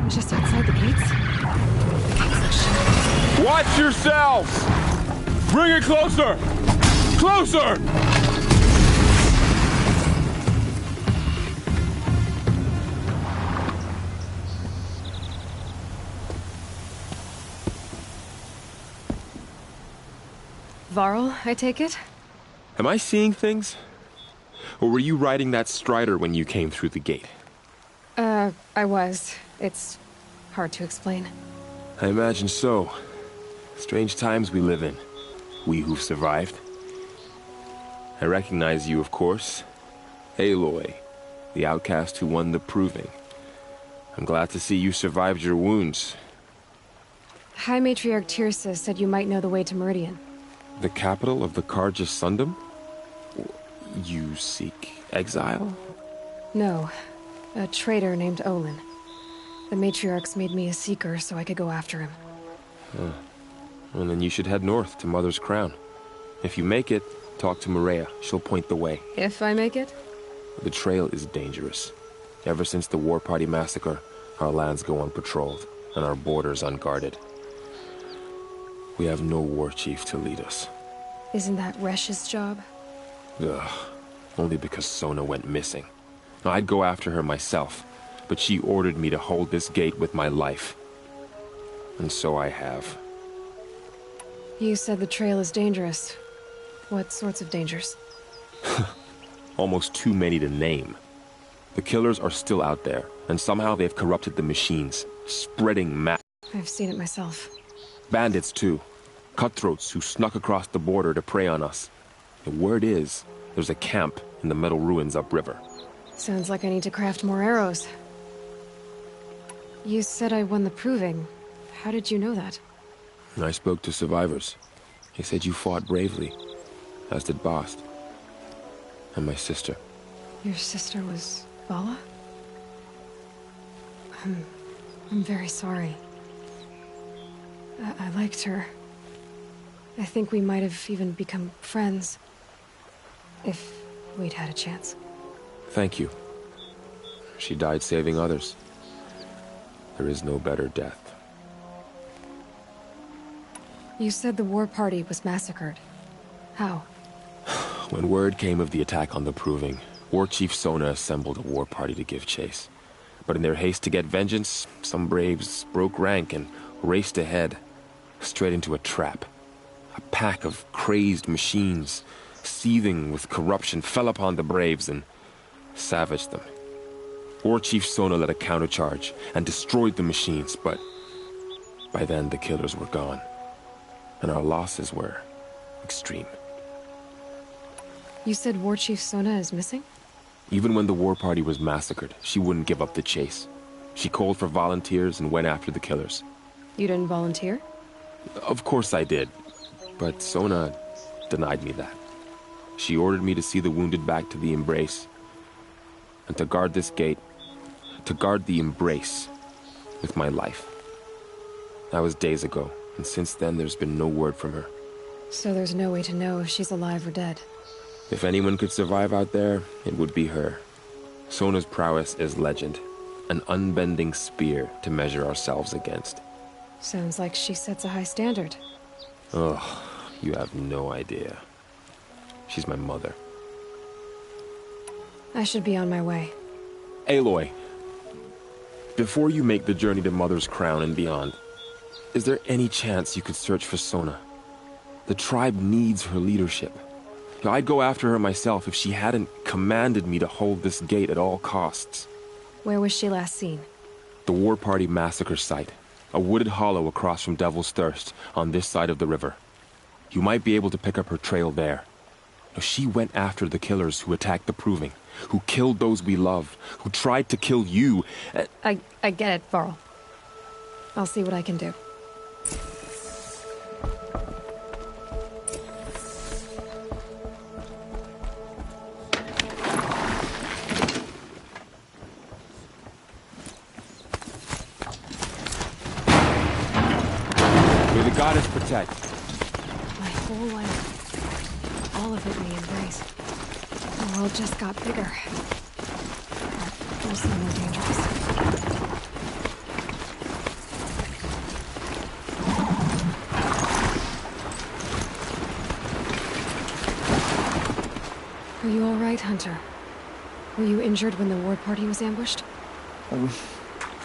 Just outside the gates? The gates look shut. Watch yourselves! Bring it closer! Closer! Varl, I take it? Am I seeing things? Or were you riding that strider when you came through the gate? I was. It's hard to explain. I imagine so. Strange times we live in. We who've survived. I recognize you, of course. Aloy, the outcast who won the proving. I'm glad to see you survived your wounds. High Matriarch Tirsa said you might know the way to Meridian. The capital of the Carja Sundom? You seek exile? No. A traitor named Olin. The Matriarchs made me a seeker so I could go after him. Well, then you should head north to Mother's Crown. If you make it, talk to Maria. She'll point the way. If I make it? The trail is dangerous. Ever since the War Party massacre, our lands go unpatrolled, and our borders unguarded. We have no war chief to lead us. Isn't that Resh's job? Ugh. Only because Sona went missing. Now, I'd go after her myself, but she ordered me to hold this gate with my life. And so I have. You said the trail is dangerous. What sorts of dangers? Almost too many to name. The killers are still out there, and somehow they've corrupted the machines, spreading I've seen it myself. bandits too. Cutthroats who snuck across the border to prey on us. The word is, there's a camp in the metal ruins upriver. Sounds like I need to craft more arrows. You said I won the proving. How did you know that? I spoke to survivors. They said you fought bravely, as did Bast. And my sister. Your sister was Vala? I'm very sorry. I liked her. I think we might have even become friends. If we'd had a chance. Thank you. She died saving others. There is no better death. You said the war party was massacred. How? When word came of the attack on the Proving, War Chief Sona assembled a war party to give chase. But in their haste to get vengeance, some braves broke rank and raced ahead, straight into a trap. A pack of crazed machines, seething with corruption, fell upon the braves and savaged them. War Chief Sona led a countercharge and destroyed the machines, but by then the killers were gone, and our losses were extreme. You said War Chief Sona is missing? Even when the war party was massacred, she wouldn't give up the chase. She called for volunteers and went after the killers. You didn't volunteer? Of course I did, but Sona denied me that. She ordered me to see the wounded back to the Embrace, and to guard this gate, to guard the Embrace with my life. That was days ago, and since then there's been no word from her. So there's no way to know if she's alive or dead. If anyone could survive out there, it would be her. Sona's prowess is legend, an unbending spear to measure ourselves against. Sounds like she sets a high standard. Ugh, you have no idea. She's my mother. I should be on my way. Aloy, before you make the journey to Mother's Crown and beyond, is there any chance you could search for Sona? The tribe needs her leadership. I'd go after her myself if she hadn't commanded me to hold this gate at all costs. Where was she last seen? The War Party massacre site. A wooded hollow across from Devil's Thirst, on this side of the river. You might be able to pick up her trail there. Now, she went after the killers who attacked the Proving, who killed those we love, who tried to kill you. I get it, Varl. I'll see what I can do. May the goddess protect. My whole life. All of it we embraced. The world just got bigger. But also more dangerous. night hunter. Were you injured when the ward party was ambushed?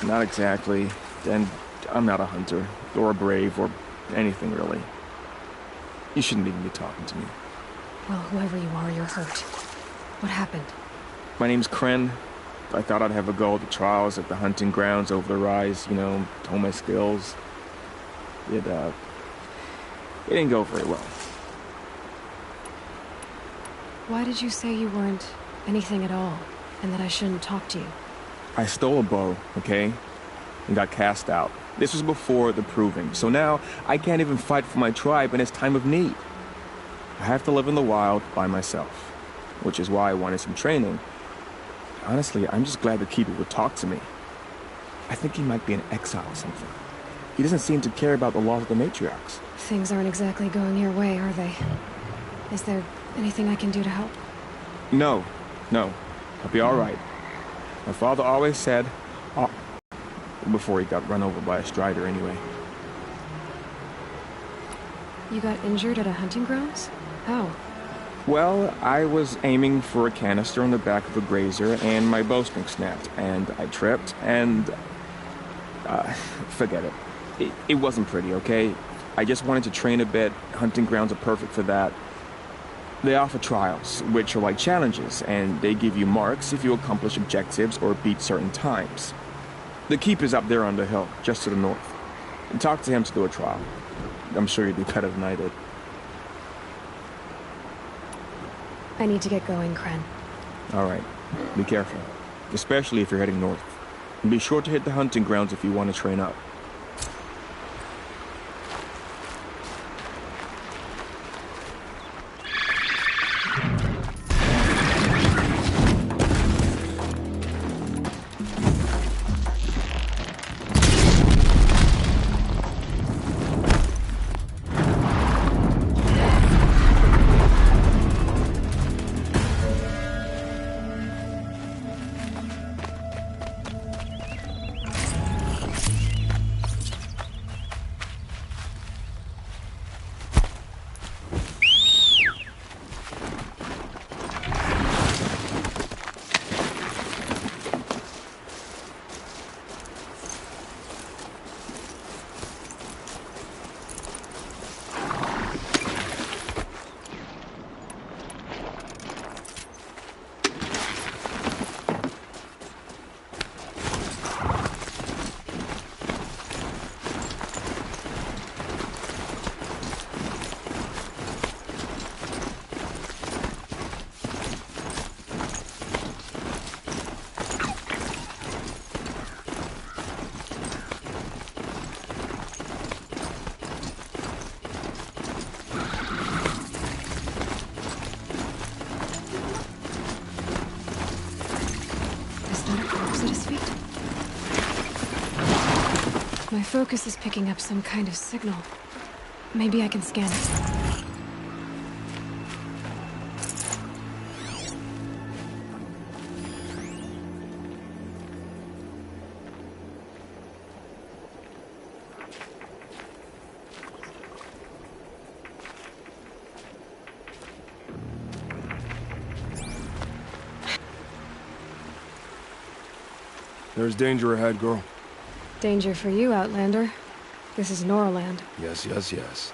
Not exactly. And I'm not a hunter, or a brave, or anything really. You shouldn't even be talking to me. Well, whoever you are, you're hurt. What happened? My name's Kren. I thought I'd have a go at the trials at the hunting grounds over the rise, hone my skills. It didn't go very well. Why did you say you weren't anything at all, and that I shouldn't talk to you? I stole a bow, okay? And got cast out. This was before the proving, so now I can't even fight for my tribe in its time of need. I have to live in the wild by myself, which is why I wanted some training. Honestly, I'm just glad the Keeper would talk to me. I think he might be in exile or something. He doesn't seem to care about the laws of the matriarchs. Things aren't exactly going your way, are they? Is there anything I can do to help? No. I'll be all right. My father always said... before he got run over by a strider, anyway. You got injured at a hunting grounds? How? Well, I was aiming for a canister on the back of a grazer, and my bowstring snapped, and I tripped, and... forget it. It wasn't pretty, okay? I just wanted to train a bit. Hunting grounds are perfect for that. They offer trials, which are like challenges, and they give you marks if you accomplish objectives or beat certain times. The Keeper's up there on the hill, just to the north. And talk to him to do a trial. I'm sure you'd do better than I did. I need to get going, Kren. All right. Be careful. Especially if you're heading north. And be sure to hit the hunting grounds if you want to train up. My focus is picking up some kind of signal. Maybe I can scan it. There's danger ahead, girl. Danger for you, Outlander. This is Norland. Yes.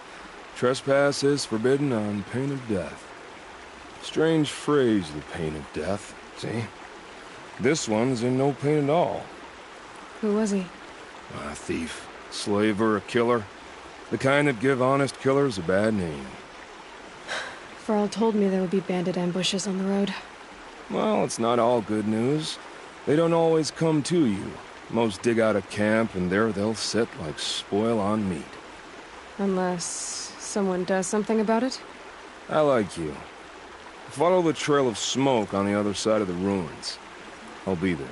Trespass is forbidden on pain of death. Strange phrase, the pain of death. See? This one's in no pain at all. Who was he? A thief, slaver, a killer. The kind that give honest killers a bad name. Farrell told me there would be bandit ambushes on the road. Well, it's not all good news. They don't always come to you. Most dig out a camp, and there they'll sit like spoil on meat. Unless someone does something about it? I like you. Follow the trail of smoke on the other side of the ruins. I'll be there.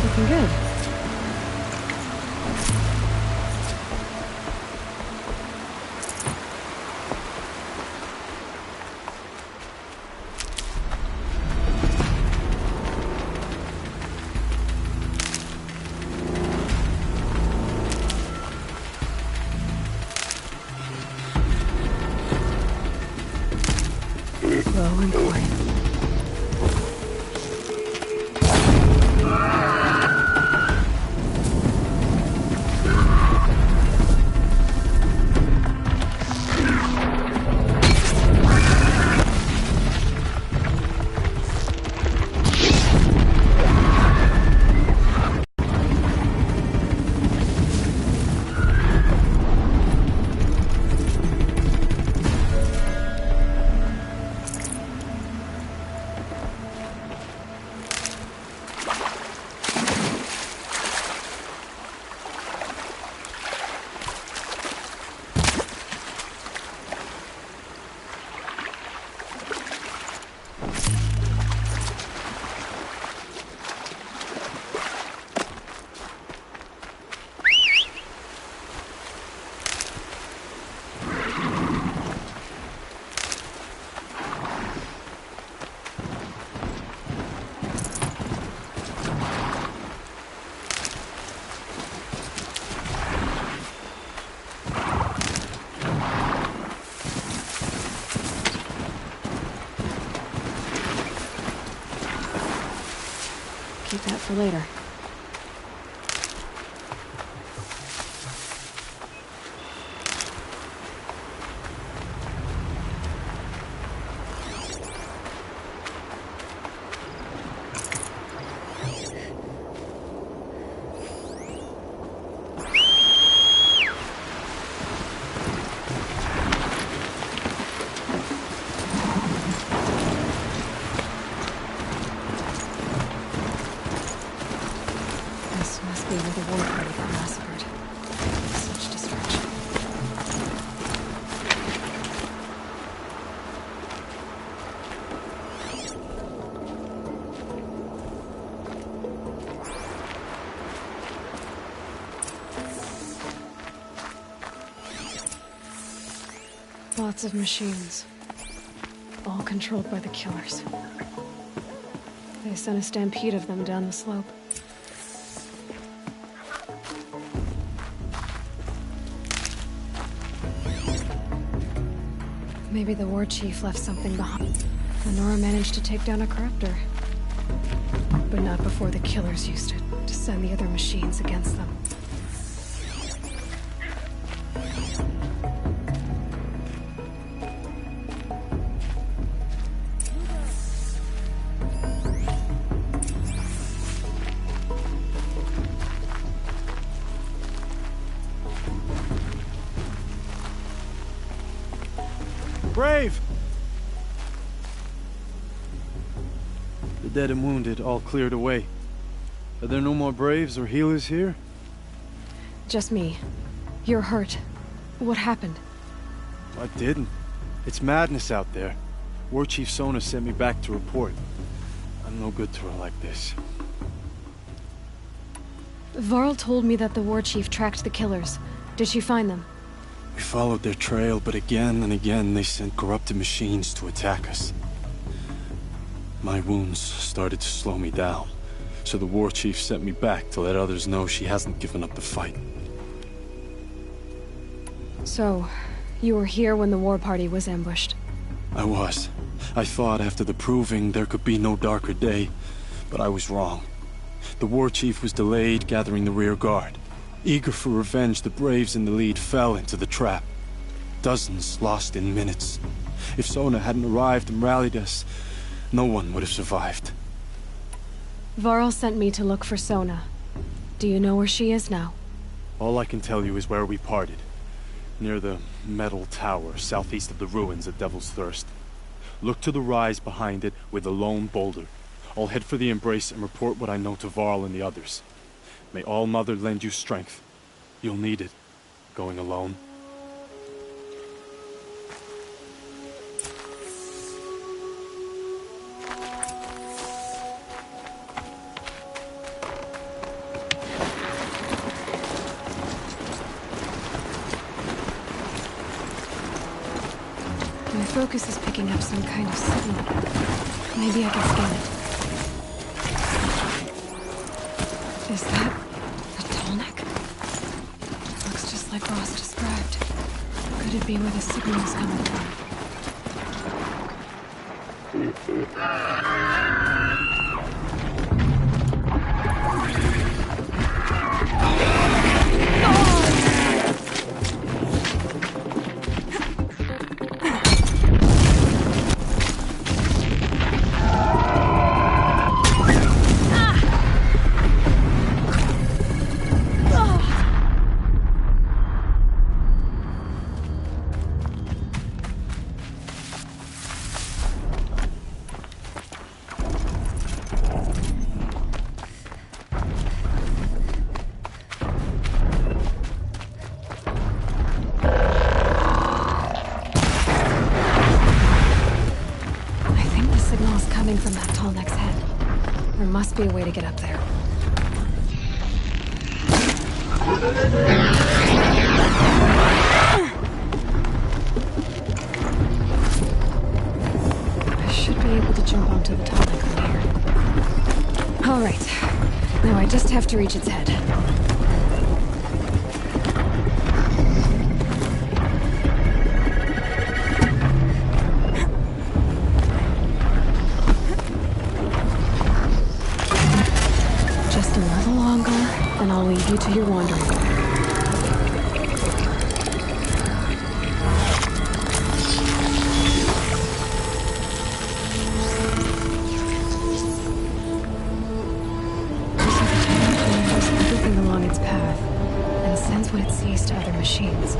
Looking good. Slow and quiet. Keep that for later. This must be where the war party got massacred. Such destruction. Lots of machines. All controlled by the killers. They sent a stampede of them down the slope. Maybe the war chief left something behind. Lenora managed to take down a corruptor. But not before the killers used it to send the other machines against them. Brave! The dead and wounded all cleared away. Are there no more Braves or healers here? Just me. You're hurt. What happened? I didn't. It's madness out there. War Chief Sona sent me back to report. I'm no good to her like this. Varl told me that the war chief tracked the killers. Did she find them? We followed their trail, but again and again they sent corrupted machines to attack us. My wounds started to slow me down, so the war chief sent me back to let others know she hasn't given up the fight. So, you were here when the war party was ambushed? I was. I thought after the proving there could be no darker day, but I was wrong. The war chief was delayed gathering the rear guard. Eager for revenge, the Braves in the lead fell into the trap. Dozens lost in minutes. If Sona hadn't arrived and rallied us, no one would have survived. Varl sent me to look for Sona. Do you know where she is now? All I can tell you is where we parted. Near the metal tower, southeast of the ruins at Devil's Thirst. Look to the rise behind it with a lone boulder. I'll head for the embrace and report what I know to Varl and the others. May All Mother lend you strength. You'll need it, going alone. focus is picking up some kind of signal. Maybe I can scan it. Is that a tall neck? Looks just like Ross described. Could it be where the signal is coming from? From that tall neck's head. There must be a way to get up there. I should be able to jump onto the tall neck from here. All right. Now I just have to reach its head. I'll leave you to your wandering. Everything along its path and sends what it sees to other machines.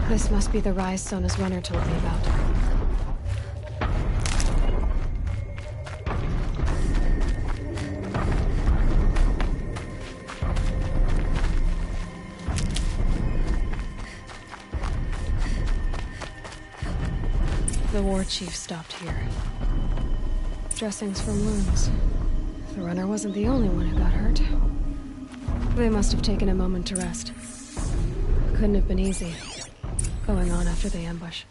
This must be the rise Sona's runner told me about. The war chief stopped here. Dressings from wounds. The runner wasn't the only one who got hurt. They must have taken a moment to rest. Couldn't have been easy, going on after the ambush.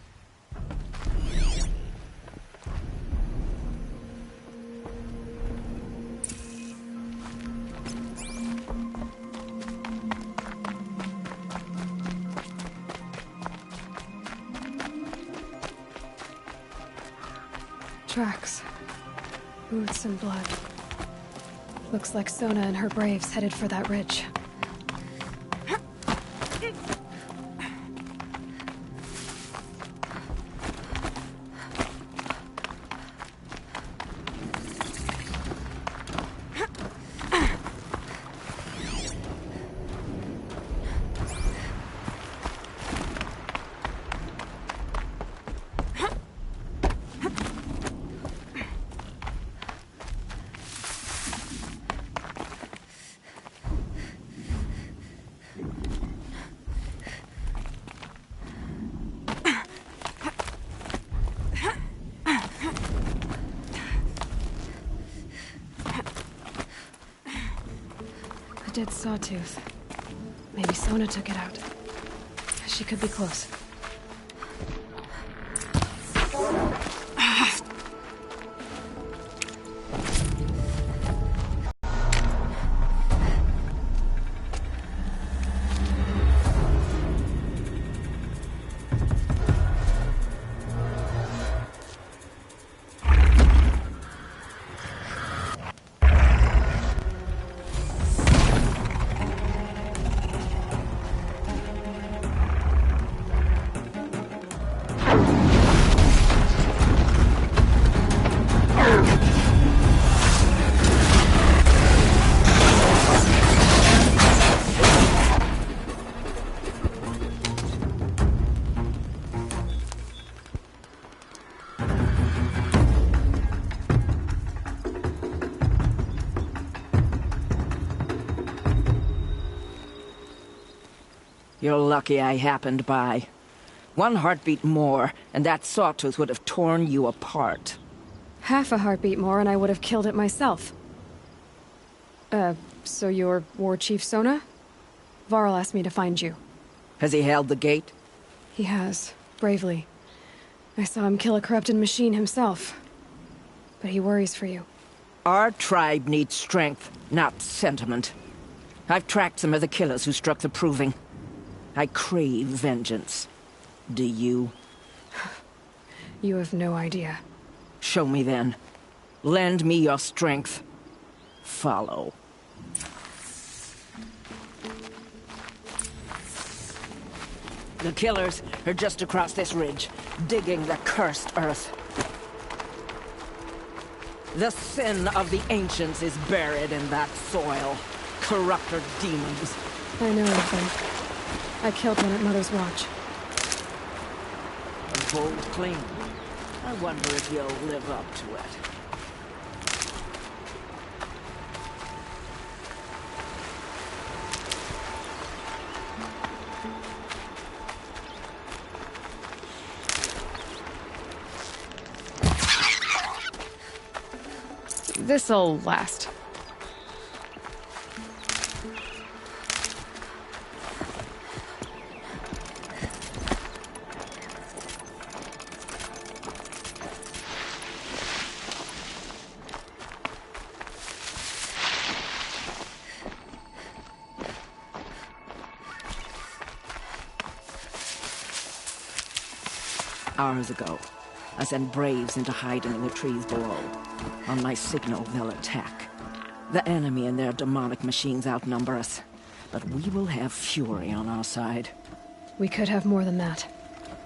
Tracks. Boots and blood. Looks like Sona and her braves headed for that ridge. did Sawtooth. Maybe Sona took it out. She could be close. You're lucky I happened by. One heartbeat more, and that Sawtooth would have torn you apart. Half a heartbeat more and I would have killed it myself. So you're War Chief Sona? Varl asked me to find you. Has he held the gate? He has, bravely. I saw him kill a corrupted machine himself. But he worries for you. Our tribe needs strength, not sentiment. I've tracked some of the killers who struck the Proving. I crave vengeance. Do you? You have no idea. Show me then. Lend me your strength. Follow. The killers are just across this ridge, digging the cursed earth. The sin of the ancients is buried in that soil. Corrupter demons. I know of them. I killed one at Mother's Watch. A bold claim. I wonder if you'll live up to it. This'll last. Hours ago, I sent Braves into hiding in the trees below. On my signal, they'll attack. The enemy and their demonic machines outnumber us, but we will have fury on our side. We could have more than that.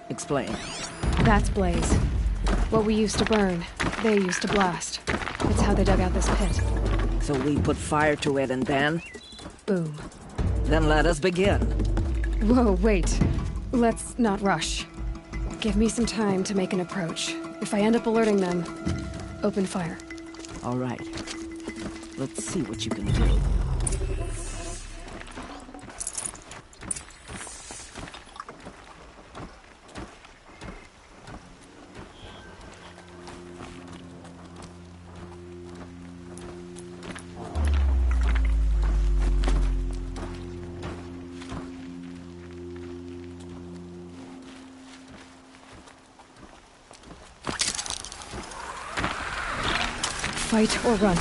Explain. That's Blaze. What we used to burn, they used to blast. It's how they dug out this pit. So we put fire to it and then? Boom. Then let us begin. Whoa, wait. Let's not rush. Give me some time to make an approach. If I end up alerting them, open fire. All right. Let's see what you can do. Fight or run.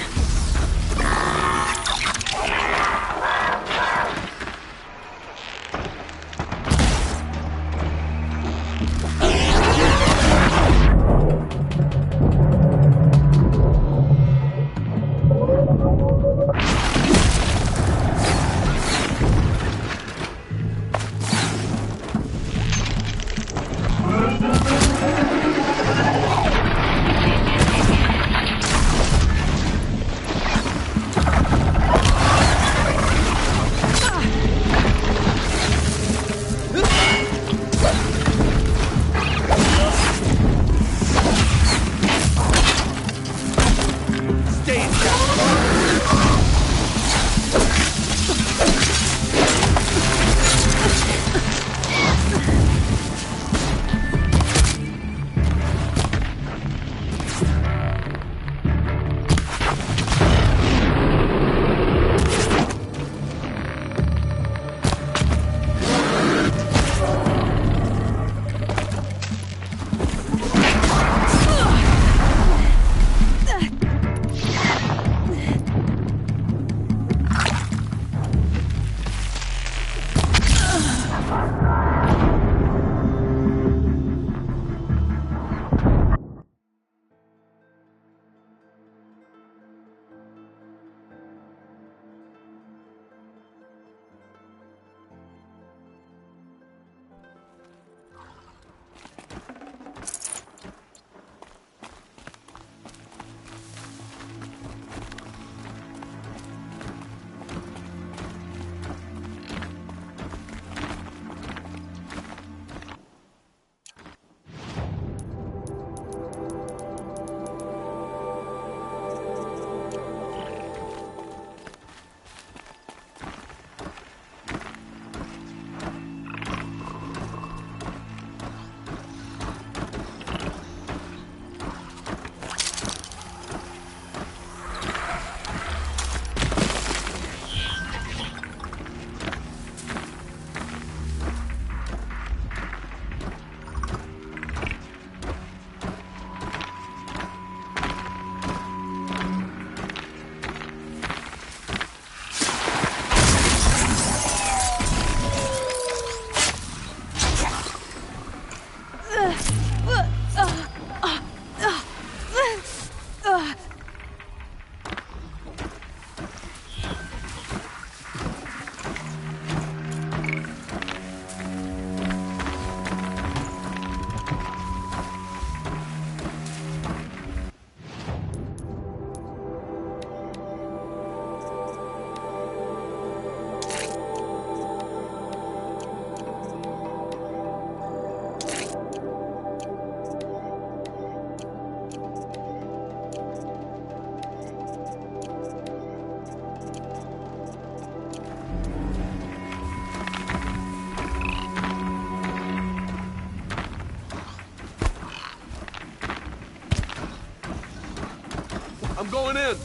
I'm going in.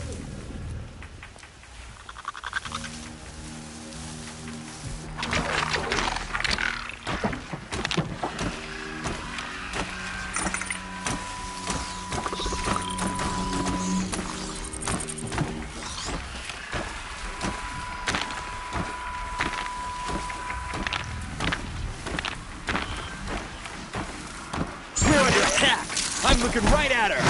I'm looking right at her!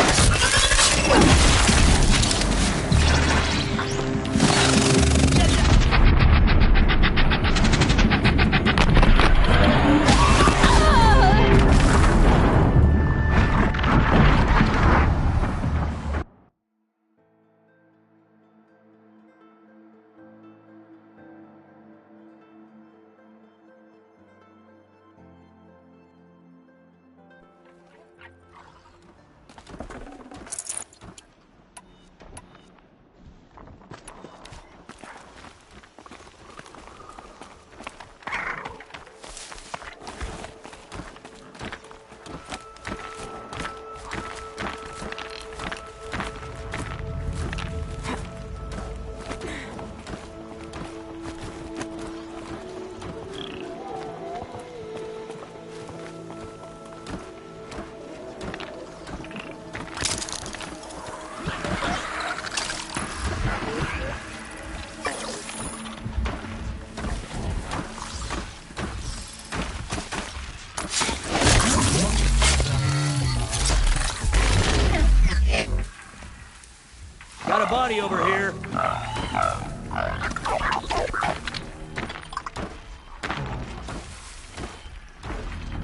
Got a body over here.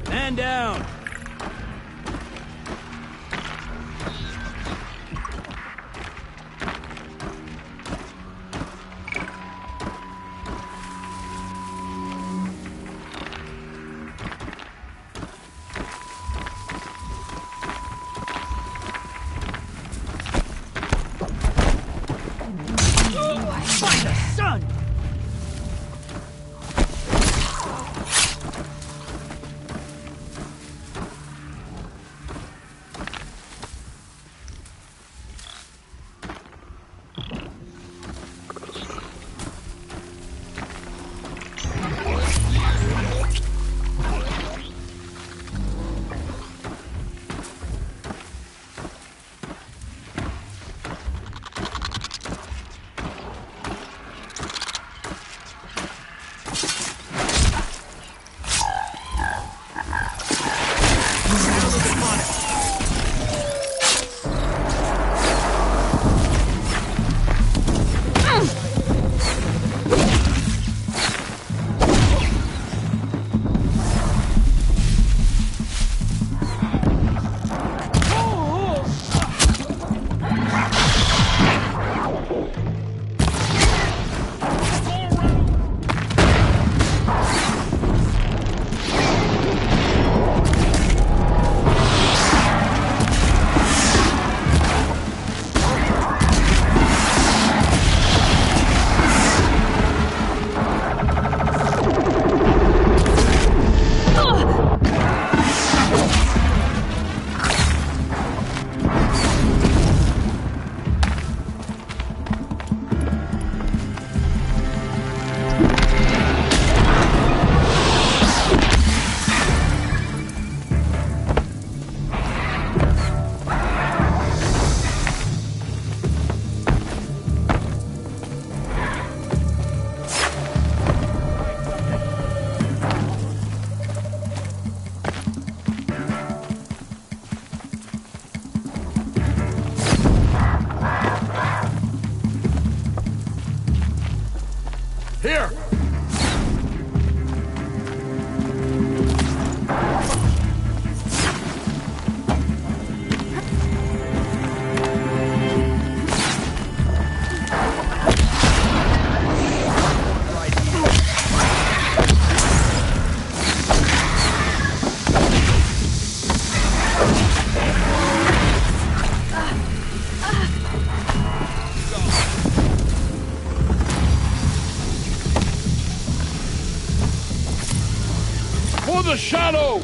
Man down. Find the sun! Here! For the shadow!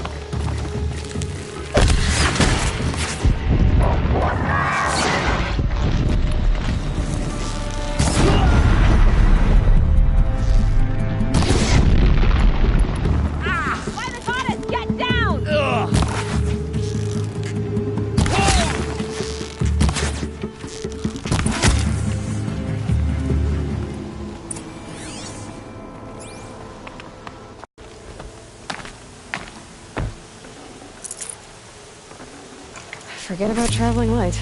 Forget about traveling light.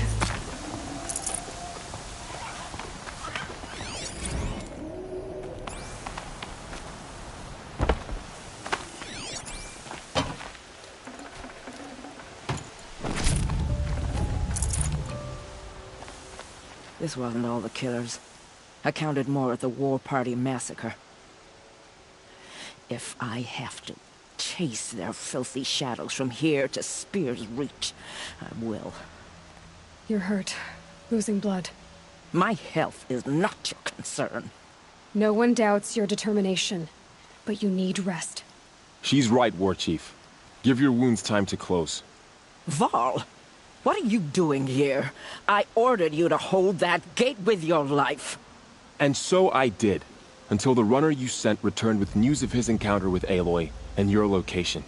This wasn't all the killers. I counted more at the War Party massacre. If I have to chase their filthy shadows from here to Spear's Reach, I will. You're hurt. Losing blood. My health is not your concern. No one doubts your determination, but you need rest. She's right, War Chief. Give your wounds time to close. Varl, what are you doing here? I ordered you to hold that gate with your life. And so I did, until the runner you sent returned with news of his encounter with Aloy and your location.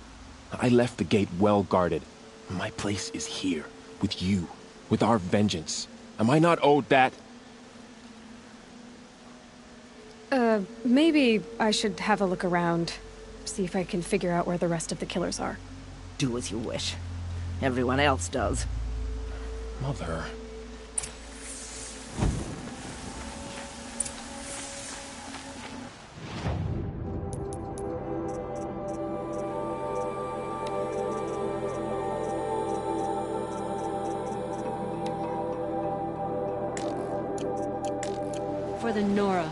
I left the gate well guarded. My place is here, with you, with our vengeance. Am I not owed that? Maybe I should have a look around. See if I can figure out where the rest of the killers are. Do as you wish. Everyone else does. Mother... For the Nora.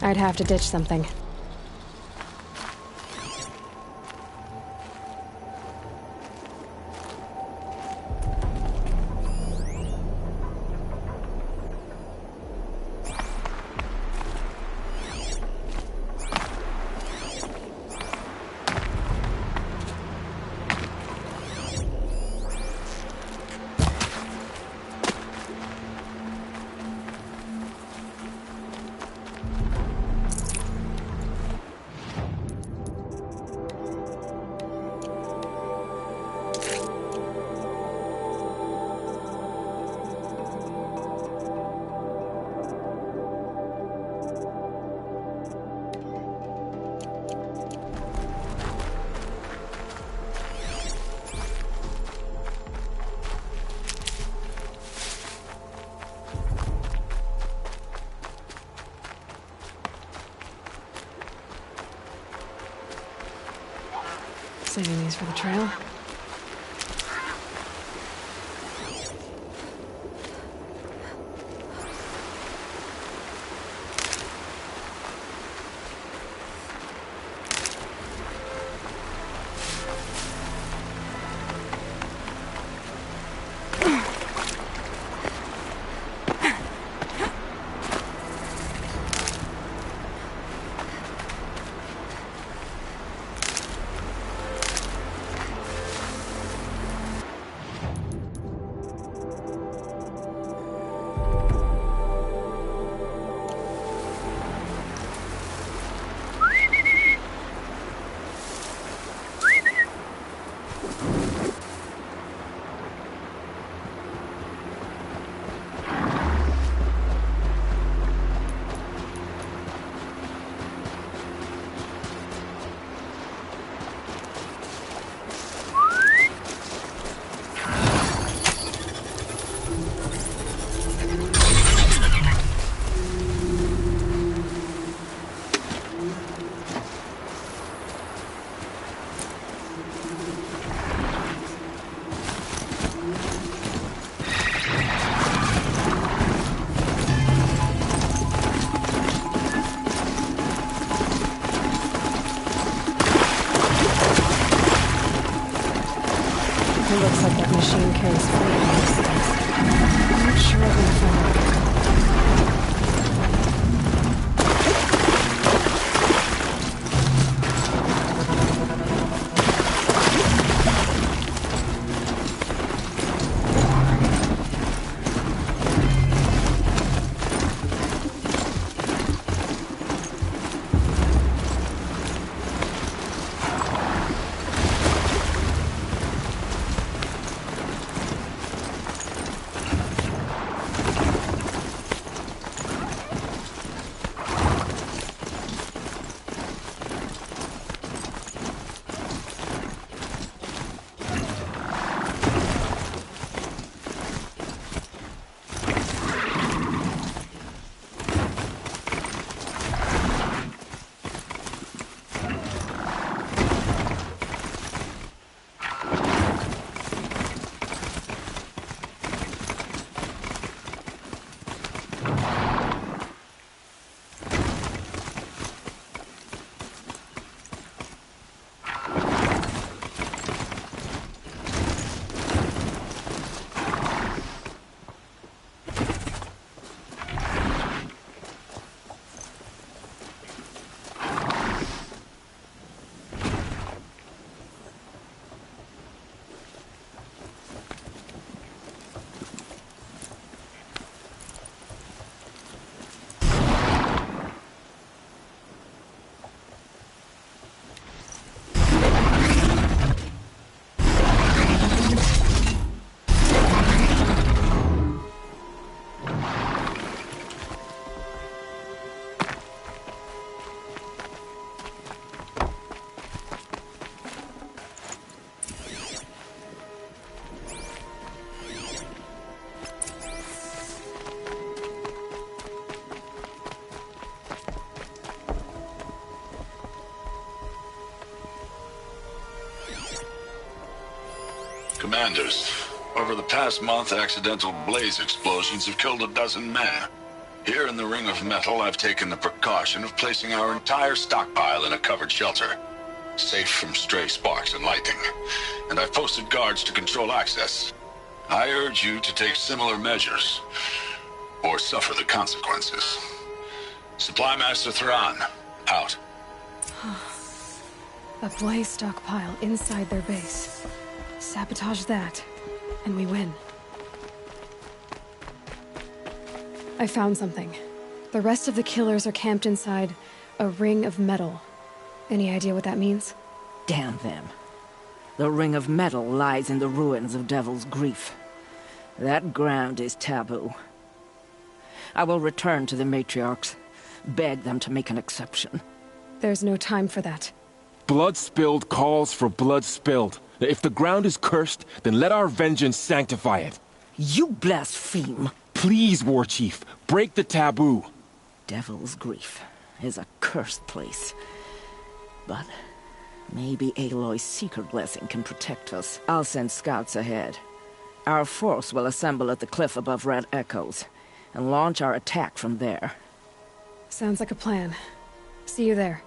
I'd have to ditch something. Saving these for the trail. machine carries freight on these things. I'm not sure I'm gonna find it. Commanders, over the past month, accidental blaze explosions have killed 12 men. Here in the Ring of Metal, I've taken the precaution of placing our entire stockpile in a covered shelter, safe from stray sparks and lightning. And I've posted guards to control access. I urge you to take similar measures, or suffer the consequences. Supply Master Thran, out. A blaze stockpile inside their base. Sabotage that, and we win. I found something. The rest of the killers are camped inside a ring of metal. Any idea what that means? Damn them. The Ring of Metal lies in the ruins of Devil's Grief. That ground is taboo. I will return to the matriarchs, beg them to make an exception. There's no time for that. Blood spilled calls for blood spilled. If the ground is cursed, then let our vengeance sanctify it. You blaspheme! Please, War Chief, break the taboo. Devil's Grief is a cursed place. But maybe Aloy's secret blessing can protect us. I'll send scouts ahead. Our force will assemble at the cliff above Red Echoes, and launch our attack from there. Sounds like a plan. See you there.